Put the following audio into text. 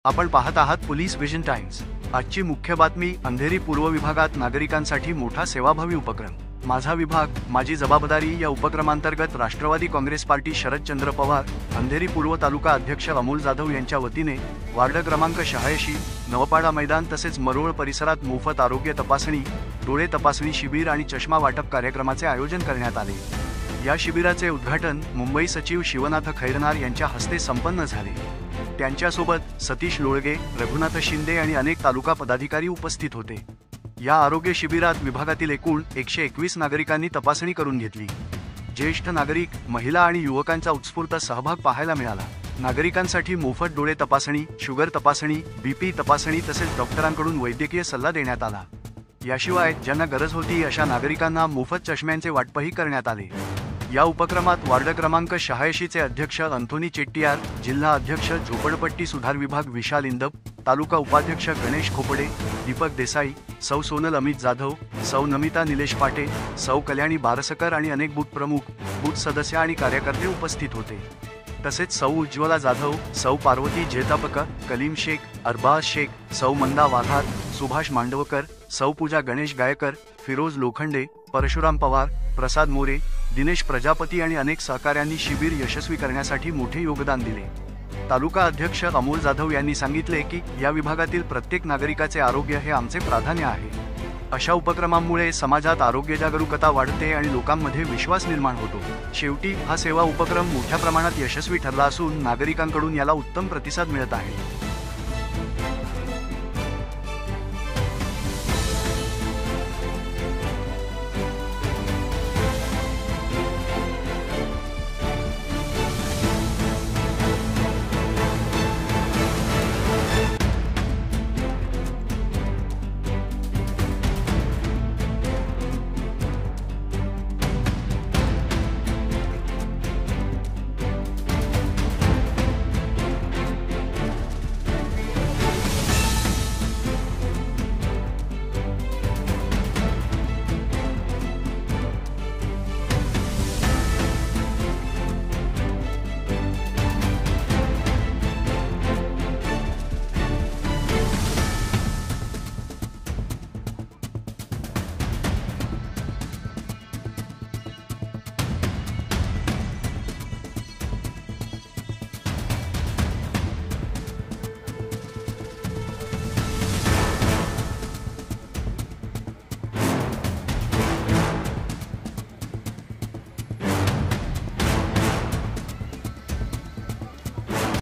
आपण पाहत आहात पोलीस विजन टाइम्स। आजची मुख्य बातमी, अंधेरी पूर्व विभागात नागरिकांसाठी मोठा सेवाभावी उपक्रम। माझा विभाग माझी जबाबदारी या उपक्रमांतर्गत राष्ट्रवादी काँग्रेस पार्टी शरदचंद्र पवार अंधेरी पूर्व तालुका अध्यक्ष अमोल जाधव यांच्या वतीने वार्ड क्रमांक 86 नवपाडा मैदान तसेच मरोळ परिसरात मोफत आरोग्य तपासणी, डोळे तपासणी शिबिर आणि चष्मा वाटप कार्यक्रमाचे आयोजन करण्यात आले। या शिबिराचे उद्घाटन मुंबई सचिव शिवनाथ खैरनार यांच्या हस्ते संपन्न झाले। त्यांच्यासोबत सतीश लोळगे, रघुनाथ शिंदे आणि अनेक तालुका पदाधिकारी उपस्थित होते। या आरोग्य शिबिरात विभागातील एकूण 121 नागरिकांनी तपासणी करून घेतली। ज्येष्ठ नागरिक, महिला आणि युवकांचा उत्स्फूर्त सहभाग पाहायला मिळाला। नागरिकांसाठी मोफत डोळे तपासणी, शुगर तपासणी, बीपी तपासणी तसेच डॉक्टरांकडून वैद्यकीय सल्ला देण्यात आला। याशिवाय ज्यांना गरज होती अशा नागरिकांना मोफत चष्म्यांचे वाटपही करण्यात आले। या उपक्रमात वार्ड क्रमांक 86 चे अध्यक्ष अंथोनी चेट्टियार, जिल्हा अध्यक्ष झोपडपट्टी सुधार विभाग विशाल इंदप, तालुका उपाध्यक्ष गणेश खोपडे, दीपक देसाई, सौ सोनल अमित जाधव, सौ नमिता निलेश पाटे, सौ कल्याणी बारसकर आणि अनेक बूथ प्रमुख, बूथ सदस्य आणि कार्यकर्ते उपस्थित होते। तसेच सौ उज्ज्वला जाधव, सौ पार्वती जेतापक, कलीम शेख, अरबाज शेख, सौ मंदा वाघार, सुभाष मांडवकर, सौ पूजा गणेश गायकर, फिरोज लोखंडे, परशुराम पवार, प्रसाद मोरे, दिनेश प्रजापती आणि अनेक सहकाऱ्यांनी शिबिर यशस्वी करण्यासाठी मोठे योगदान दिले। तालुका अध्यक्ष अमोल जाधव यांनी सांगितले की या विभागातील प्रत्येक नागरिकाचे आरोग्य हे आमचे प्राधान्य आहे। अशा उपक्रमांमुळे समाजात आरोग्य जागरूकता वाढते आणि लोकांमध्ये विश्वास निर्माण होतो। शेवटी हा सेवा उपक्रम मोठ्या प्रमाणात यशस्वी ठरला असून नागरिकांकडून याला उत्तम प्रतिसाद मिळत आहे।